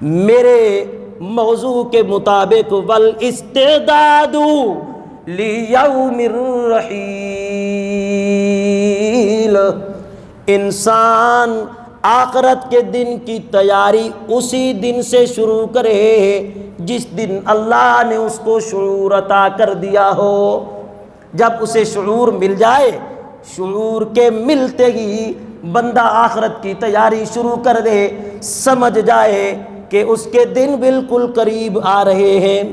میرے موضوع کے مطابق والاستعداد لیوم الرحیل، انسان آخرت کے دن کی تیاری اسی دن سے شروع کرے جس دن اللہ نے اس کو شعور عطا کر دیا ہو۔ جب اسے شعور مل جائے، شعور کے ملتے ہی بندہ آخرت کی تیاری شروع کر دے، سمجھ جائے کہ اس کے دن بالکل قریب آ رہے ہیں،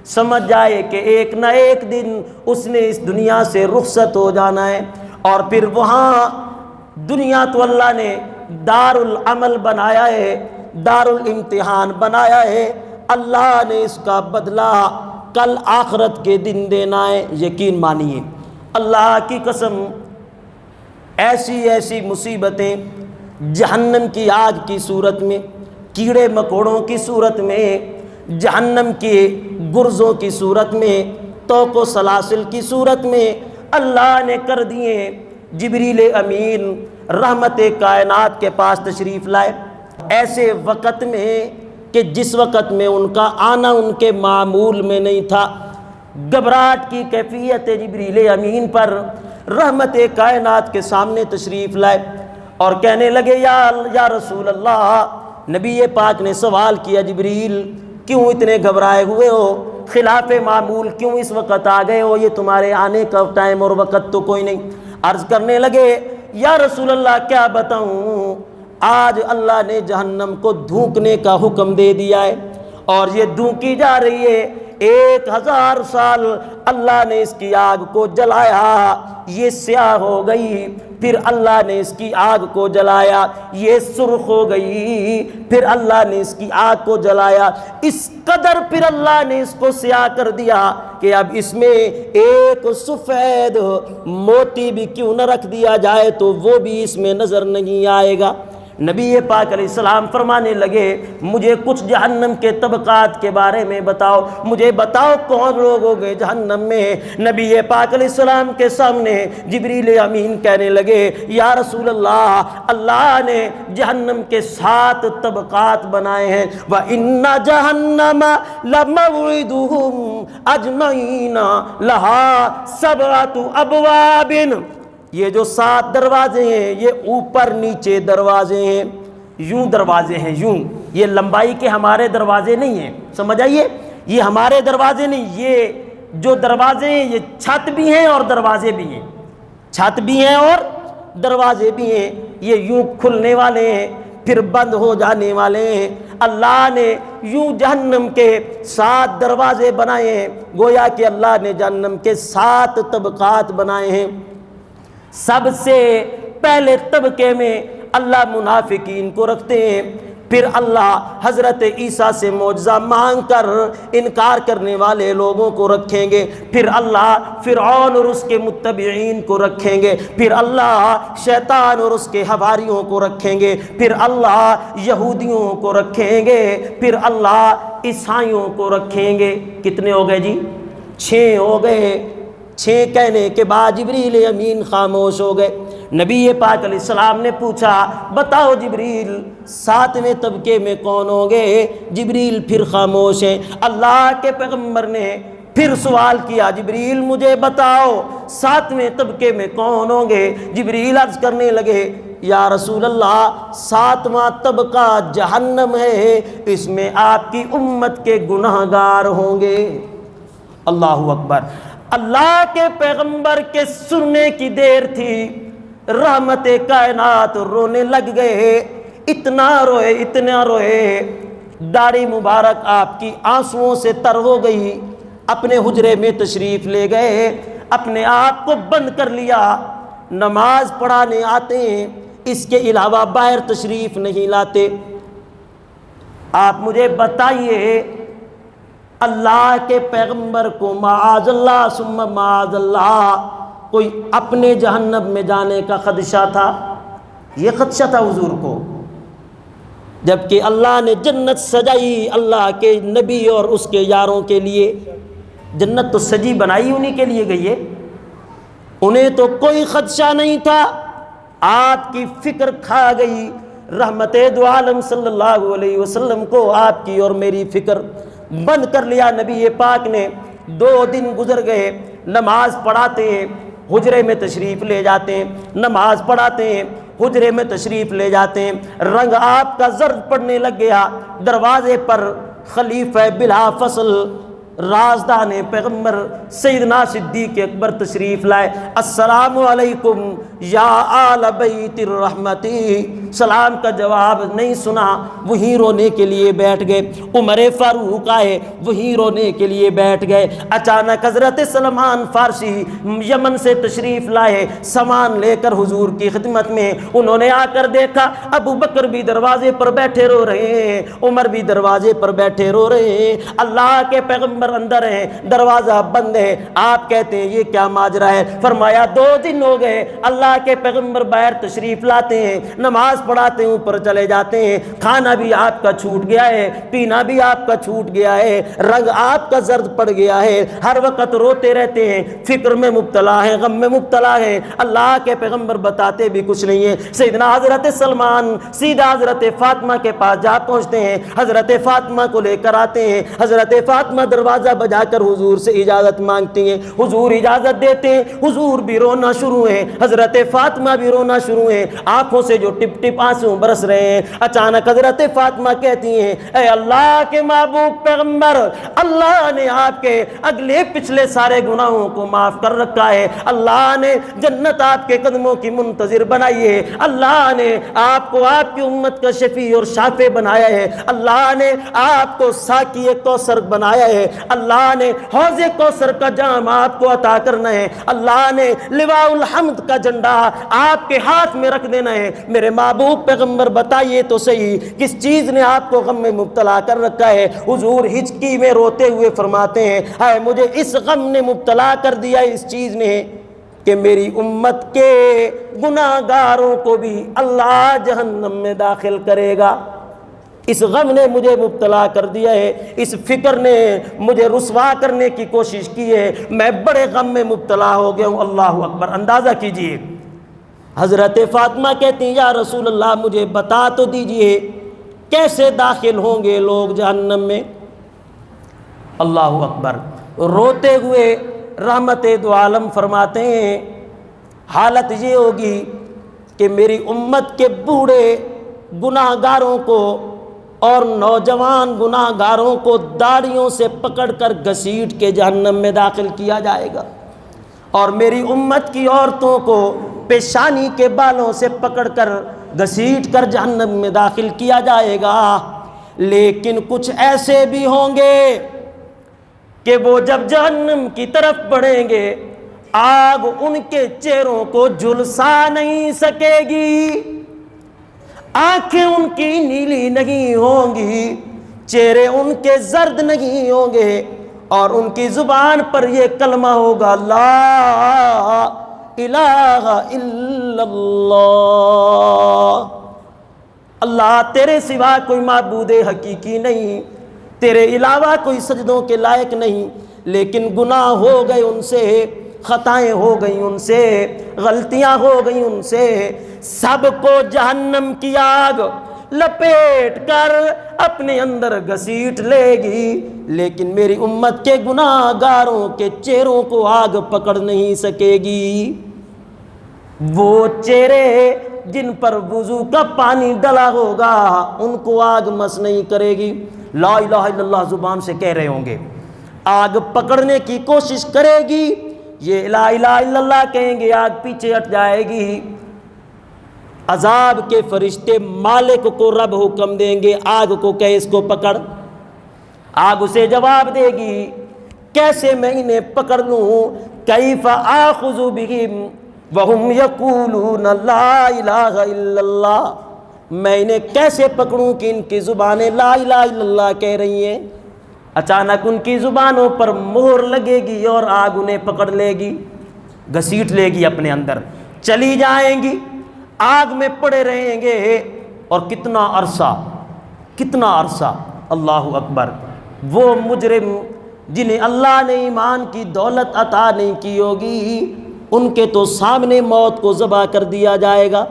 سمجھ جائے کہ ایک نہ ایک دن اس نے اس دنیا سے رخصت ہو جانا ہے، اور پھر وہاں دنیا تو اللہ نے دار العمل بنایا ہے، دار الامتحان بنایا ہے، اللہ نے اس کا بدلہ کل آخرت کے دن دینا ہے۔ یقین مانیے، اللہ کی قسم، ایسی ایسی مصیبتیں جہنم کی آگ کی صورت میں، کیڑے مکوڑوں کی صورت میں، جہنم کے گرزوں کی صورت میں، توق و سلاسل کی صورت میں اللہ نے کر دیے۔ جبریل امین رحمت کائنات کے پاس تشریف لائے ایسے وقت میں کہ جس وقت میں ان کا آنا ان کے معمول میں نہیں تھا۔ گھبراہٹ کی کیفیت جبریل امین پر رحمت کائنات کے سامنے تشریف لائے اور کہنے لگے یا رسول اللہ، نبی پاک نے سوال کیا، جبریل کیوں اتنے گھبرائے ہوئے ہو، خلاف معمول کیوں اس وقت آ گئے ہو، یہ تمہارے آنے کا ٹائم اور وقت تو کوئی نہیں۔ عرض کرنے لگے، یا رسول اللہ کیا بتاؤں، آج اللہ نے جہنم کو دھونکنے کا حکم دے دیا ہے اور یہ دھونکی جا رہی ہے، 1000 سال اللہ نے اس کی آگ کو جلایا، یہ سیاہ ہو گئی، پھر اللہ نے اس کی آگ کو جلایا، یہ سرخ ہو گئی، پھر اللہ نے اس کی آگ کو جلایا، اس قدر پھر اللہ نے اس کو سیاہ کر دیا کہ اب اس میں ایک سفید موتی بھی کیوں نہ رکھ دیا جائے تو وہ بھی اس میں نظر نہیں آئے گا۔ نبی پاک علیہ السلام فرمانے لگے، مجھے کچھ جہنم کے طبقات کے بارے میں بتاؤ، مجھے بتاؤ کون لوگ ہوں گے جہنم میں۔ نبی پاک علیہ السلام کے سامنے جبریل امین کہنے لگے، یا رسول اللہ، اللہ نے جہنم کے 7 طبقات بنائے ہیں، وَإِنَّ جَهَنَّمَ لَمَوْعِدُهُمْ أَجْمَعِينَ لَهَا 7 أَبْوَابٍ۔ یہ جو 7 دروازے ہیں یہ اوپر نیچے دروازے ہیں، یوں دروازے ہیں، یوں، یہ لمبائی کے ہمارے دروازے نہیں ہیں، سمجھ آئیے، یہ ہمارے دروازے نہیں، یہ جو دروازے ہیں یہ چھت بھی ہیں اور دروازے بھی ہیں، چھت بھی ہیں اور دروازے بھی ہیں، یہ یوں کھلنے والے ہیں پھر بند ہو جانے والے ہیں۔ اللہ نے یوں جہنم کے 7 دروازے بنائے ہیں، گویا کہ اللہ نے جہنم کے 7 طبقات بنائے ہیں۔ سب سے پہلے طبقے میں اللہ منافقین کو رکھتے ہیں، پھر اللہ حضرت عیسیٰ سے معجزہ مانگ کر انکار کرنے والے لوگوں کو رکھیں گے، پھر اللہ فرعون اور اس کے متبعین کو رکھیں گے، پھر اللہ شیطان اور اس کے حواریوں کو رکھیں گے، پھر اللہ یہودیوں کو رکھیں گے، پھر اللہ عیسائیوں کو رکھیں گے۔ کتنے ہو گئے جی؟ 6 ہو گئے۔ 6 کہنے کے بعد جبریل امین خاموش ہو گئے۔ نبی پاک علیہ السلام نے پوچھا، بتاؤ جبریل 7ویں طبقے میں کون ہوں گے؟ جبریل پھر خاموش ہیں۔ اللہ کے پیغمبر نے پھر سوال کیا، جبریل مجھے بتاؤ 7ویں طبقے میں کون ہوں گے؟ جبریل عرض کرنے لگے، یا رسول اللہ 7واں طبقہ جہنم ہے، اس میں آپ کی امت کے گناہگار ہوں گے۔ اللہ اکبر۔ اللہ کے پیغمبر کے سننے کی دیر تھی، رحمت کائنات رونے لگ گئے، اتنا روئے اتنا روئے، داڑھی مبارک آپ کی آنسوؤں سے تر ہو گئی، اپنے حجرے میں تشریف لے گئے، اپنے آپ کو بند کر لیا، نماز پڑھانے آتے ہیں، اس کے علاوہ باہر تشریف نہیں لاتے۔ آپ مجھے بتائیے، اللہ کے پیغمبر کو معاذ اللہ ثم معاذ اللہ کوئی اپنے جہنم میں جانے کا خدشہ تھا؟ یہ خدشہ تھا حضور کو، جبکہ اللہ نے جنت سجائی اللہ کے نبی اور اس کے یاروں کے لیے۔ جنت تو سجی بنائی انہی کے لیے گئی ہے، انہیں تو کوئی خدشہ نہیں تھا۔ آپ کی فکر کھا گئی رحمت دو عالم صلی اللہ علیہ وسلم کو آپ کی اور میری فکر بند کر لیا۔ نبی پاک نے 2 دن گزر گئے، نماز پڑھاتے ہیں حجرے میں تشریف لے جاتے ہیں، نماز پڑھاتے ہیں حجرے میں تشریف لے جاتے ہیں، رنگ آپ کا زرد پڑنے لگ گیا۔ دروازے پر خلیفہ بلا فصل رازدان پیغمبر سیدنا صدیق اکبر تشریف لائے۔ السلام علیکم یا آل بیت الرحمتی، سلام کا جواب نہیں سنا، وہیں رونے کے لیے بیٹھ گئے۔ عمر فاروق آئے، وہیں رونے کے لیے بیٹھ گئے۔ اچانک حضرت سلمان فارسی یمن سے تشریف لائے، سامان لے کر حضور کی خدمت میں۔ انہوں نے آ کر دیکھا ابو بکر بھی دروازے پر بیٹھے رو رہے ہیں، عمر بھی دروازے پر بیٹھے رو رہے ہیں، اللہ کے پیغمبر اندر ہیں، دروازہ بند ہے۔ آپ کہتے ہیں یہ کیا ماجرا ہے؟ فرمایا 2 دن ہو گئے، اللہ کے پیغمبر باہر تشریف لاتے ہیں، نماز پڑھاتے ہیں، اوپر چلے جاتے ہیں، کھانا بھی آپ کا چھوٹ گیا ہے، پینا بھی آپ کا چھوٹ گیا ہے، رنگ آپ کا زرد پڑ گیا ہے، ہر وقت روتے رہتے ہیں، فکر میں مبتلا ہیں، غم میں مبتلا ہیں، اللہ کے پیغمبر بتاتے بھی کچھ نہیں ہے۔ سیدنا حضرت سلمان سیدھا حضرت فاطمہ کے پاس جا پہنچتے ہیں، حضرت فاطمہ کو لے کر آتے ہیں، حضرت فاطمہ دروازہ بجا کر حضور سے اجازت مانگتی ہیں، حضور اجازت دیتے ہیں، حضور بھی رونا شروع ہیں، حضرت فاطمہ بھی رونا شروع ہیں، آنکھوں سے جو ٹپ ٹپ آنسو برس رہے ہیں۔ اچانک حضرت فاطمہ کہتی ہیں اے اللہ کے محبوب پیغمبر، اللہ نے آپ کے اگلے پچھلے سارے گناہوں کو معاف کر رکھا ہے، اللہ نے جنت آپ کے قدموں کی منتظر بنائی ہے، اللہ نے آپ کو آپ کی امت کا شفیع اور شافع بنایا ہے، اللہ نے آپ کو ساقی کوثر بنایا ہے، اللہ نے حوض کوثر کا جام آپ کو عطا کرنا ہے، اللہ نے لواء الحمد کا جھنڈا آپ کے ہاتھ میں رکھ دینا ہے۔ میرے محبوب پیغمبر بتائیے تو صحیح کس چیز نے آپ کو غم میں مبتلا کر رکھا ہے؟ حضور ہچکی میں روتے ہوئے فرماتے ہیں اے مجھے اس غم نے مبتلا کر دیا اس چیز نے کہ میری امت کے گناہ گاروں کو بھی اللہ جہنم میں داخل کرے گا۔ اس غم نے مجھے مبتلا کر دیا ہے، اس فکر نے مجھے رسوا کرنے کی کوشش کی ہے، میں بڑے غم میں مبتلا ہو گیا ہوں۔ اللہ اکبر! اندازہ کیجئے، حضرت فاطمہ کہتی ہیں یا رسول اللہ مجھے بتا تو دیجئے کیسے داخل ہوں گے لوگ جہنم میں؟ اللہ اکبر! روتے ہوئے رحمت دو عالم فرماتے ہیں حالت یہ ہوگی کہ میری امت کے بوڑھے گناہ گاروں کو اور نوجوان گناہ گاروں کو داڑھیوں سے پکڑ کر گھسیٹ کے جہنم میں داخل کیا جائے گا، اور میری امت کی عورتوں کو پیشانی کے بالوں سے پکڑ کر گھسیٹ کر جہنم میں داخل کیا جائے گا۔ لیکن کچھ ایسے بھی ہوں گے کہ وہ جب جہنم کی طرف بڑھیں گے آگ ان کے چہروں کو جھلسا نہیں سکے گی، آنکھیں ان کی نیلی نہیں ہوں گی، چہرے ان کے زرد نہیں ہوں گے، اور ان کی زبان پر یہ کلمہ ہوگا لا الہ الا اللہ، اللہ تیرے سوا کوئی معبود حقیقی نہیں، تیرے علاوہ کوئی سجدوں کے لائق نہیں۔ لیکن گناہ ہو گئے ان سے، خطائیں ہو گئیں ان سے، غلطیاں ہو گئیں ان سے، سب کو جہنم کی آگ لپیٹ کر اپنے اندر گھسیٹ لے گی، لیکن میری امت کے گناہ گاروں کے چہروں کو آگ پکڑ نہیں سکے گی۔ وہ چہرے جن پر وضو کا پانی ڈلا ہوگا ان کو آگ مس نہیں کرے گی۔ لا الہ الا اللہ زبان سے کہہ رہے ہوں گے، آگ پکڑنے کی کوشش کرے گی، یہ لا الہ الا اللہ کہیں گے آگ پیچھے ہٹ جائے گی۔ عذاب کے فرشتے مالک کو رب حکم دیں گے آگ کو کہ اس کو پکڑ، آگ اسے جواب دے گی کیسے میں انہیں پکڑ لوں؟ کیف آخذ بہم وہم یقولون لا الہ الا اللہ، میں انہیں کیسے پکڑوں کہ ان کی زبانیں لا الہ الا اللہ کہہ رہی ہیں؟ اچانک ان کی زبانوں پر مہر لگے گی اور آگ انہیں پکڑ لے گی، گھسیٹ لے گی اپنے اندر، چلی جائیں گی، آگ میں پڑے رہیں گے، اور کتنا عرصہ اللہ اکبر! وہ مجرم جنہیں اللہ نے ایمان کی دولت عطا نہیں کی ہوگی ان کے تو سامنے موت کو ذبح کر دیا جائے گا،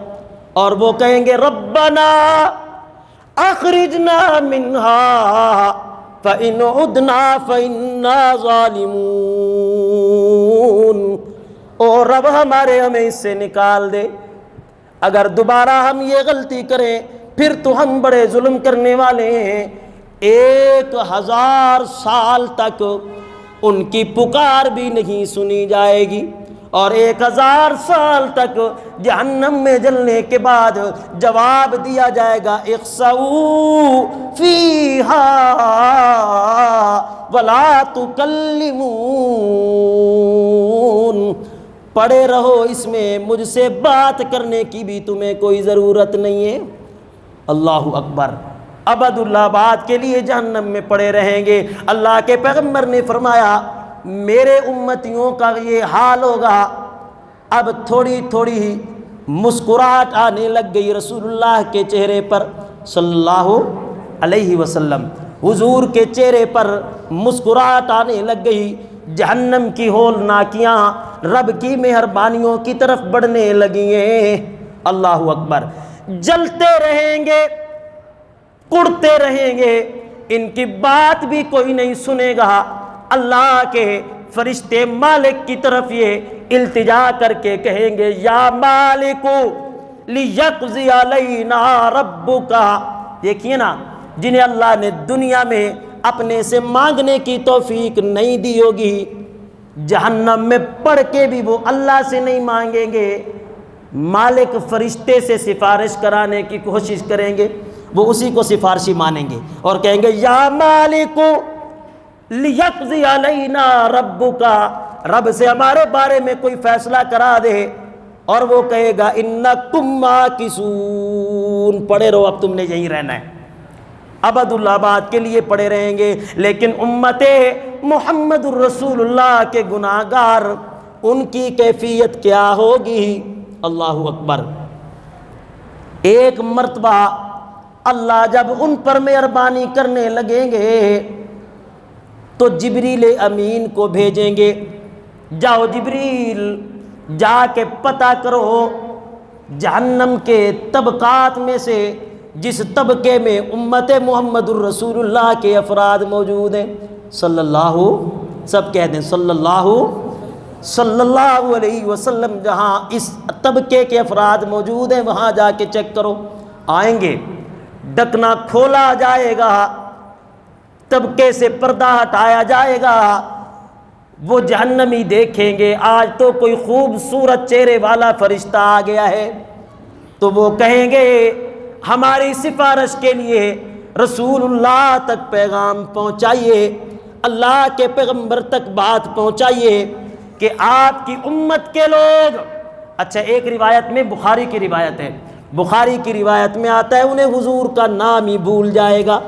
اور وہ کہیں گے ربنا اخرجنا منہا فإن عدنا فإنا ظالمون، او رب ہمارے ہمیں اس سے نکال دے، اگر دوبارہ ہم یہ غلطی کریں پھر تو ہم بڑے ظلم کرنے والے ہیں۔ 1000 سال تک ان کی پکار بھی نہیں سنی جائے گی، اور 1000 سال تک جہنم میں جلنے کے بعد جواب دیا جائے گا اخسؤوا فیہا ولا تکلمون، پڑے رہو اس میں، مجھ سے بات کرنے کی بھی تمہیں کوئی ضرورت نہیں ہے۔ اللہ اکبر، ابد الآباد کے لیے جہنم میں پڑے رہیں گے۔ اللہ کے پیغمبر نے فرمایا میرے امتیوں کا یہ حال ہوگا۔ اب تھوڑی تھوڑی مسکراہٹ آنے لگ گئی رسول اللہ کے چہرے پر صلی اللہ علیہ وسلم، حضور کے چہرے پر مسکراہٹ آنے لگ گئی، جہنم کی ہولناکیاں رب کی مہربانیوں کی طرف بڑھنے لگی ہیں۔ اللہ اکبر، جلتے رہیں گے، کڑتے رہیں گے، ان کی بات بھی کوئی نہیں سنے گا۔ اللہ کے فرشتے مالک کی طرف یہ التجا کر کے کہیں گے یا مالک لیقضی علینا ربک، دیکھیے نا، جنہیں اللہ نے دنیا میں اپنے سے مانگنے کی توفیق نہیں دی ہوگی، جہنم میں پڑھ کے بھی وہ اللہ سے نہیں مانگیں گے، مالک فرشتے سے سفارش کرانے کی کوشش کریں گے، وہ اسی کو سفارشی مانیں گے اور کہیں گے یا مالک لیقضی علینا ربک، رب سے ہمارے بارے میں کوئی فیصلہ کرا دے، اور وہ کہے گا انکم ماکثون، پڑے رہو، اب تم نے یہیں رہنا ہے، ابد الآباد کے لیے پڑے رہیں گے۔ لیکن امت محمد الرسول اللہ کے گناہ گار، ان کی کیفیت کیا ہوگی؟ اللہ اکبر، ایک مرتبہ اللہ جب ان پر مہربانی کرنے لگیں گے تو جبریل امین کو بھیجیں گے، جاؤ جبریل، جا کے پتہ کرو جہنم کے طبقات میں سے جس طبقے میں امت محمد الرسول اللہ کے افراد موجود ہیں، صلی اللہ، سب کہہ دیں صلی اللہ علیہ وسلم، جہاں اس طبقے کے افراد موجود ہیں وہاں جا کے چیک کرو۔ آئیں گے، ڈکنا کھولا جائے گا، طبقے سے پردہ ہٹایا جائے گا، وہ جہنمی دیکھیں گے آج تو کوئی خوبصورت چہرے والا فرشتہ آ گیا ہے، تو وہ کہیں گے ہماری سفارش کے لیے رسول اللہ تک پیغام پہنچائیے، اللہ کے پیغمبر تک بات پہنچائیے کہ آپ کی امت کے لوگ، اچھا ایک روایت میں بخاری کی روایت ہے، بخاری کی روایت میں آتا ہے انہیں حضور کا نام ہی بھول جائے گا،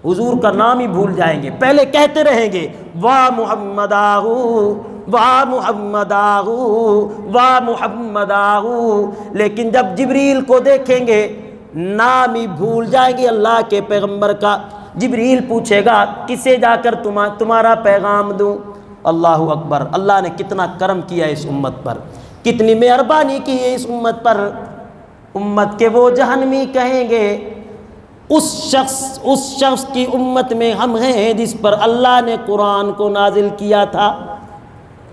حضور کا نام ہی بھول جائیں گے، پہلے کہتے رہیں گے واہ محمد آہو، واہ محمد آہو، واہ محمد آہو، لیکن جب جبریل کو دیکھیں گے نام ہی بھول جائیں گے اللہ کے پیغمبر کا۔ جبریل پوچھے گا کسے جا کر تمہارا پیغام دوں؟ اللہ اکبر، اللہ نے کتنا کرم کیا اس امت پر، کتنی مہربانی کی ہے اس امت پر۔ امت کے وہ جہنمی کہیں گے اس شخص کی امت میں ہم ہیں جس پر اللہ نے قرآن کو نازل کیا تھا،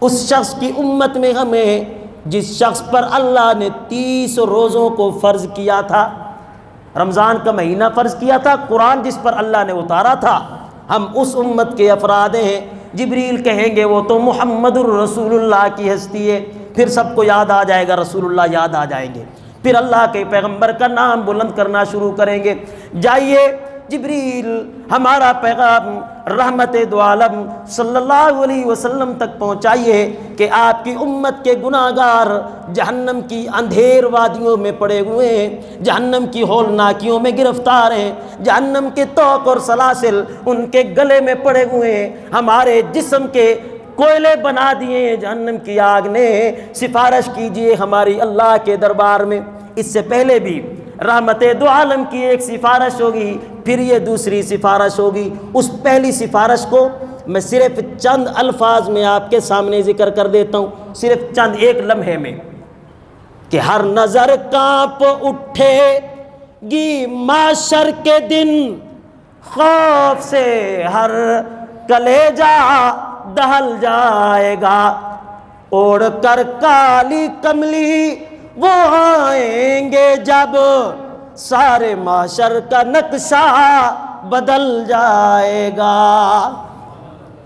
اس شخص کی امت میں ہم ہیں جس شخص پر اللہ نے 30 روزوں کو فرض کیا تھا، رمضان کا مہینہ فرض کیا تھا، قرآن جس پر اللہ نے اتارا تھا، ہم اس امت کے افراد ہیں۔ جبریل کہیں گے وہ تو محمد الرسول اللہ کی ہستی ہے، پھر سب کو یاد آ جائے گا، رسول اللہ یاد آ جائیں گے، پھر اللہ کے پیغمبر کا نام بلند کرنا شروع کریں گے۔ جائیے جبریل ہمارا پیغام رحمت دو عالم صلی اللہ علیہ وسلم تک پہنچائیے کہ آپ کی امت کے گناہ گار جہنم کی اندھیر وادیوں میں پڑے ہوئے ہیں، جہنم کی ہولناکیوں میں گرفتار ہیں، جہنم کے طوق اور سلاسل ان کے گلے میں پڑے ہوئے ہیں، ہمارے جسم کے کوئلے بنا دیے ہیں جہنم کی آگ نے، سفارش کیجئے ہماری اللہ کے دربار میں۔ اس سے پہلے بھی رحمت دو عالم کی ایک سفارش ہوگی، پھر یہ دوسری سفارش ہوگی۔ اس پہلی سفارش کو میں صرف چند الفاظ میں آپ کے سامنے ذکر کر دیتا ہوں، صرف چند ایک لمحے میں، کہ ہر نظر کانپ اٹھے گی معاشر کے دن، خوف سے ہر کلیجہ دہل جائے گا، اوڑھ کر کالی کملی وہ آئیں گے جب، سارے معاشر کا نقشہ بدل جائے گا۔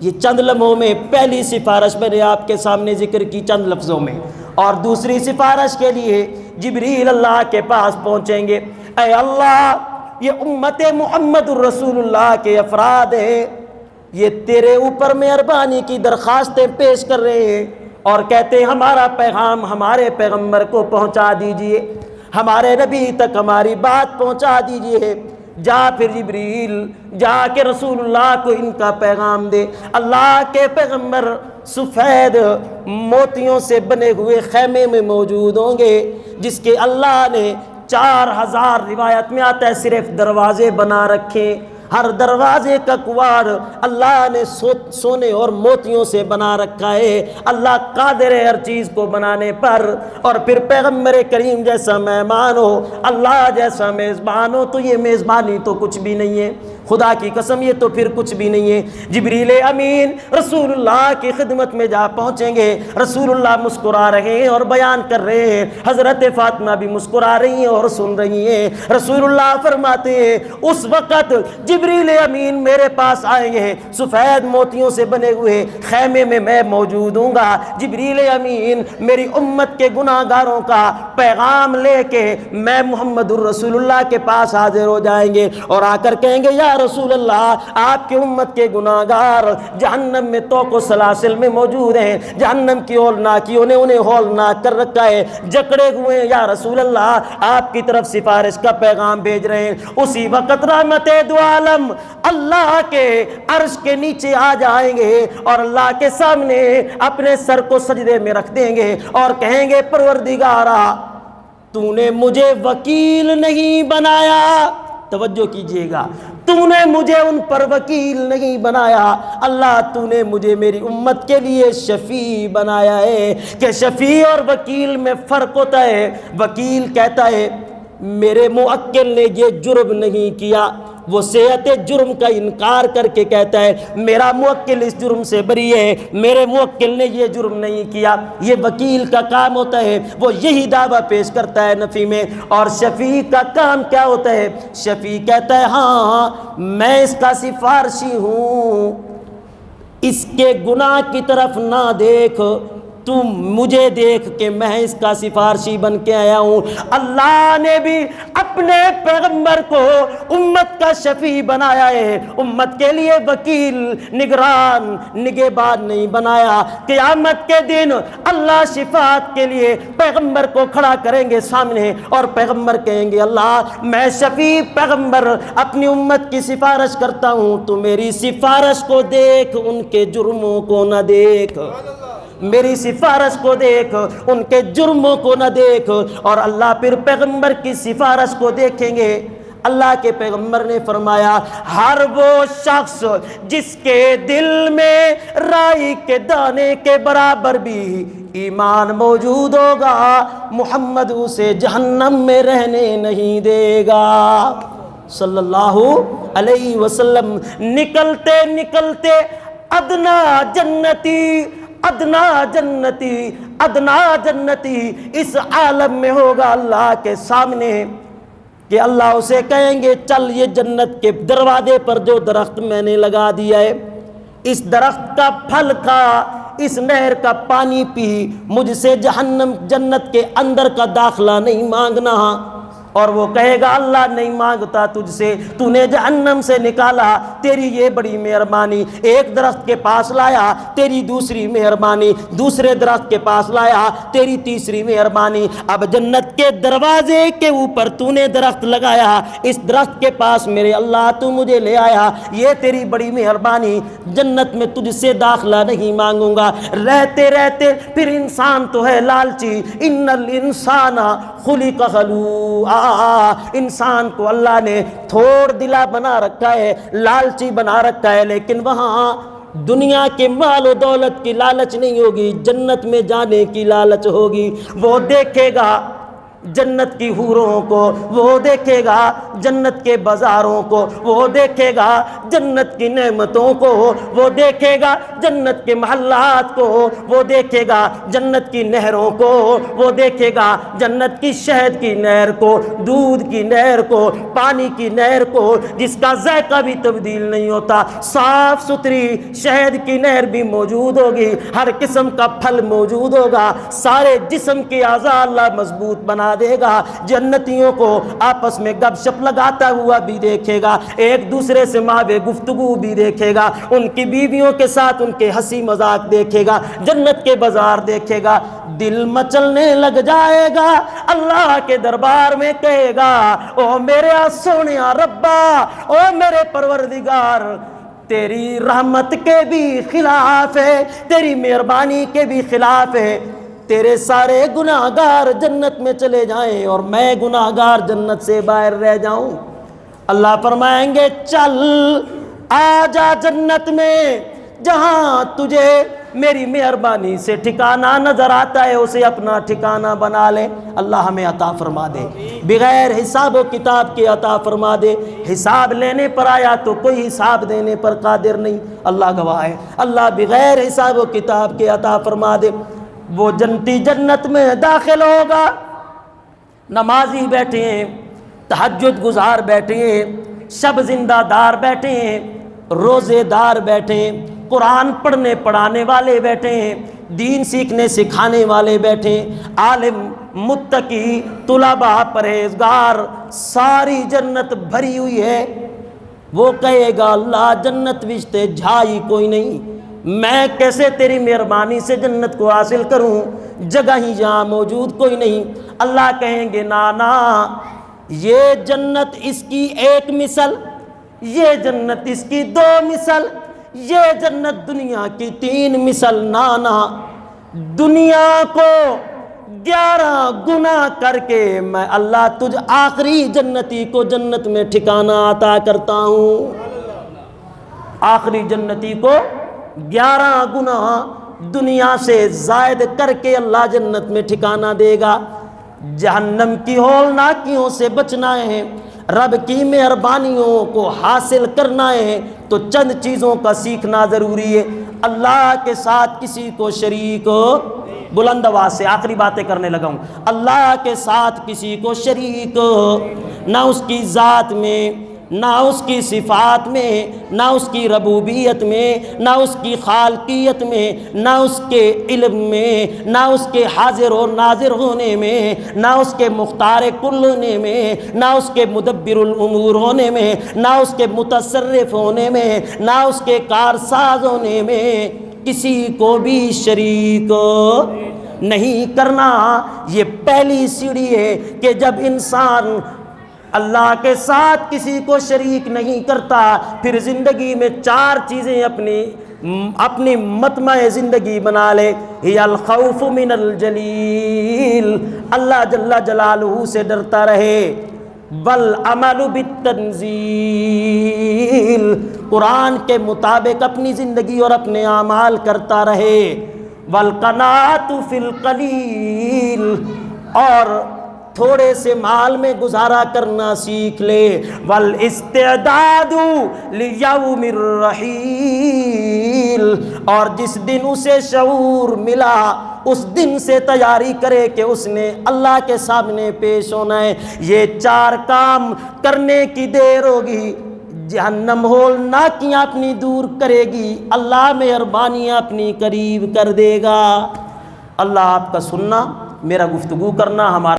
یہ چند لمحوں میں پہلی سفارش میں نے آپ کے سامنے ذکر کی چند لفظوں میں، اور دوسری سفارش کے لیے جبریل اللہ کے پاس پہنچیں گے۔ اے اللہ، یہ امت محمد الرسول اللہ کے افراد ہیں، یہ تیرے اوپر مہربانی کی درخواستیں پیش کر رہے ہیں اور کہتے ہیں ہمارا پیغام ہمارے پیغمبر کو پہنچا دیجئے، ہمارے نبی تک ہماری بات پہنچا دیجئے۔ جا پھر جبریل، جا کے رسول اللہ کو ان کا پیغام دے۔ اللہ کے پیغمبر سفید موتیوں سے بنے ہوئے خیمے میں موجود ہوں گے، جس کے اللہ نے 4000 روایت میں آتا ہے صرف دروازے بنا رکھے، ہر دروازے کا کواڑ اللہ نے سونے اور موتیوں سے بنا رکھا ہے۔ اللہ قادر ہے ہر چیز کو بنانے پر، اور پھر پیغمبر کریم جیسا مہمان ہو، اللہ جیسا میزبان ہو، تو یہ میزبانی تو کچھ بھی نہیں ہے، خدا کی قسم یہ تو پھر کچھ بھی نہیں ہے۔ جبریل امین رسول اللہ کی خدمت میں جا پہنچیں گے، رسول اللہ مسکرا رہے ہیں اور بیان کر رہے ہیں، حضرت فاطمہ بھی مسکرا رہی ہیں اور سن رہی ہیں۔ رسول اللہ فرماتے ہیں اس وقت جبریل امین میرے پاس آئیں گے، سفید موتیوں سے بنے ہوئے خیمے میں میں موجود ہوں گا۔ جبریل امین میری امت کے گناہ گاروں کا پیغام لے کے میں محمد الرسول اللہ کے پاس حاضر ہو جائیں گے، اور آ کر کہیں گے یا رسول اللہ، آپ کی امت کے گناہ گار جہنم میں توق و سلاسل میں موجود ہیں، جہنم کی ہولناکیوں نے انہیں ہولناک کر رکھا ہے، جکڑے ہوئے ہیں، یا رسول اللہ آپ کی طرف سفارش کا پیغام بھیج رہے ہیں۔ اسی وقت رحمت دو عالم اللہ کے عرش کے نیچے آ جائیں گے اور اللہ کے سامنے اپنے سر کو سجدے میں رکھ دیں گے اور کہیں گے پروردگارا، تو نے مجھے وکیل نہیں بنایا، توجہ کیجئے گا، تو نے مجھے ان پر وکیل نہیں بنایا، اللہ تو نے مجھے میری امت کے لیے شفیع بنایا ہے۔ کہ شفیع اور وکیل میں فرق ہوتا ہے، وکیل کہتا ہے میرے موکل نے یہ جرم نہیں کیا، وہ صحت جرم کا انکار کر کے کہتا ہے میرا موکل اس جرم سے بری ہے، میرے موکل نے یہ جرم نہیں کیا، یہ وکیل کا کام ہوتا ہے، وہ یہی دعویٰ پیش کرتا ہے نفی میں۔ اور شفیع کا کام کیا ہوتا ہے؟ شفیع کہتا ہے ہاں میں اس کا سفارشی ہوں، اس کے گناہ کی طرف نہ دیکھ، تم مجھے دیکھ کہ میں اس کا سفارشی بن کے آیا ہوں۔ اللہ نے بھی اپنے پیغمبر کو امت کا شفیع بنایا ہے، امت کے لیے وکیل، نگران، نگہبان نہیں بنایا۔ قیامت کے دن اللہ شفاعت کے لیے پیغمبر کو کھڑا کریں گے سامنے، اور پیغمبر کہیں گے اللہ میں شفیع پیغمبر اپنی امت کی سفارش کرتا ہوں، تو میری سفارش کو دیکھ، ان کے جرموں کو نہ دیکھ، میری سفارش کو دیکھ، ان کے جرموں کو نہ دیکھ۔ اور اللہ پھر پیغمبر کی سفارش کو دیکھیں گے۔ اللہ کے پیغمبر نے فرمایا ہر وہ شخص جس کے دل میں رائی کے دانے کے برابر بھی ایمان موجود ہوگا، محمد اسے جہنم میں رہنے نہیں دے گا صلی اللہ علیہ وسلم۔ نکلتے نکلتے ادنا جنتی، ادنا جنتی، ادنا جنتی اس عالم میں ہوگا اللہ کے سامنے، کہ اللہ اسے کہیں گے چل یہ جنت کے دروازے پر جو درخت میں نے لگا دیا ہے، اس درخت کا پھل کھا، اس نہر کا پانی پی، مجھ سے جہنم جنت کے اندر کا داخلہ نہیں مانگنا۔ اور وہ کہے گا اللہ نہیں مانگتا تجھ سے، تو نے جہنم سے نکالا، تیری یہ بڑی مہربانی، ایک درخت کے پاس لایا تیری دوسری مہربانی، دوسرے درخت کے پاس لایا تیری تیسری مہربانی، اب جنت کے دروازے کے اوپر تو نے درخت لگایا، اس درخت کے پاس میرے اللہ تو مجھے لے آیا، یہ تیری بڑی مہربانی، جنت میں تجھ سے داخلہ نہیں مانگوں گا۔ رہتے رہتے پھر انسان تو ہے لالچی، ان الانسان خلق ہلوعا، انسان کو اللہ نے تھوڑ دلا بنا رکھا ہے، لالچی بنا رکھا ہے، لیکن وہاں دنیا کے مال و دولت کی لالچ نہیں ہوگی، جنت میں جانے کی لالچ ہوگی۔ وہ دیکھے گا جنت کی حوروں کو وہ دیکھے گا، جنت کے بازاروں کو وہ دیکھے گا، جنت کی نعمتوں کو وہ دیکھے گا، جنت کے محلات کو وہ دیکھے گا، جنت کی نہروں کو وہ دیکھے گا، جنت کی شہد کی نہر کو، دودھ کی نہر کو، پانی کی نہر کو جس کا ذائقہ بھی تبدیل نہیں ہوتا، صاف ستھری شہد کی نہر بھی موجود ہوگی، ہر قسم کا پھل موجود ہوگا، سارے جسم کے اعضاء اللہ مضبوط بنا دے گا، جنتیوں کو آپس میں گپ شپ لگاتا ہوا بھی دیکھے گا، ایک دوسرے سے مابے گفتگو بھی دیکھے گا، ان کی بیویوں کے ساتھ ان کے ہنسی مذاق دیکھے گا، جنت کے بازار دیکھے گا، دل مچلنے لگ جائے گا، اللہ کے دربار میں کہے گا او میرے سونیا ربا، او میرے پروردگار، تیری رحمت کے بھی خلاف ہے، تیری مہربانی کے بھی خلاف ہے، تیرے سارے گناہگار جنت میں چلے جائیں اور میں گناہگار جنت سے باہر رہ جاؤں۔ اللہ فرمائیں گے چل آ جا جنت میں، جہاں تجھے میری مہربانی سے ٹھکانہ نظر آتا ہے اسے اپنا ٹھکانہ بنا لے۔ اللہ ہمیں عطا فرما دے، بغیر حساب و کتاب کے عطا فرما دے، حساب لینے پر آیا تو کوئی حساب دینے پر قادر نہیں، اللہ گواہ ہے، اللہ بغیر حساب و کتاب کے عطا فرما دے۔ وہ جنتی جنت میں داخل ہوگا، نمازی بیٹھے ہیں، تہجد گزار بیٹھے ہیں، شب زندہ دار بیٹھے ہیں، روزے دار بیٹھے ہیں، قرآن پڑھنے پڑھانے والے بیٹھے ہیں، دین سیکھنے سکھانے والے بیٹھے ہیں، عالم، متقی، طلباء، پرہیزگار، ساری جنت بھری ہوئی ہے۔ وہ کہے گا اللہ جنت وشتے جھائی کوئی نہیں، میں کیسے تیری مہربانی سے جنت کو حاصل کروں، جگہ ہی جہاں موجود کوئی نہیں۔ اللہ کہیں گے نانا، یہ جنت اس کی ایک مثل، یہ جنت اس کی دو مثل، یہ جنت دنیا کی 3 مثل۔ نانا دنیا کو 11 گنا کر کے میں اللہ تجھ آخری جنتی کو جنت میں ٹھکانہ عطا کرتا ہوں، آخری جنتی کو 11 گنا دنیا سے زائد کر کے اللہ جنت میں ٹھکانہ دے گا۔ جہنم کی ہولناکیوں سے بچنا ہے، رب کی مہربانیوں کو حاصل کرنا ہے تو چند چیزوں کا سیکھنا ضروری ہے۔ اللہ کے ساتھ کسی کو شریک، بلند آواز سے آخری باتیں کرنے لگا ہوں، اللہ کے ساتھ کسی کو شریک نہ اس کی ذات میں، نہ اس کی صفات میں، نہ اس کی ربوبیت میں، نہ اس کی خالقیت میں، نہ اس کے علم میں، نہ اس کے حاضر و ناظر ہونے میں، نہ اس کے مختار کل ہونے میں، نہ اس کے مدبر الامور ہونے میں، نہ اس کے متصرف ہونے میں، نہ اس کے کارساز ہونے میں، کسی کو بھی شریک نہیں کرنا۔ یہ پہلی سیڑھی ہے کہ جب انسان اللہ کے ساتھ کسی کو شریک نہیں کرتا، پھر زندگی میں 4 چیزیں اپنی مطمع زندگی بنا لے۔ ہی الخوف من الجلیل، اللہ جل جلالہ سے ڈرتا رہے، والعمل بالتنزیل، قرآن کے مطابق اپنی زندگی اور اپنے اعمال کرتا رہے، والقناعۃ فی القلیل، اور تھوڑے سے مال میں گزارا کرنا سیکھ لے، والاستعداد لیوم الرحیل، اور جس دن اسے شعور ملا اس دن سے تیاری کرے کہ اس نے اللہ کے سامنے پیش ہونا ہے۔ یہ 4 کام کرنے کی دیر ہوگی، جہنم ہولناکیاں اپنی دور کرے گی، اللہ مہربانیاں اپنی قریب کر دے گا۔ اللہ آپ کا سننا، میرا گفتگو کرنا، ہمارا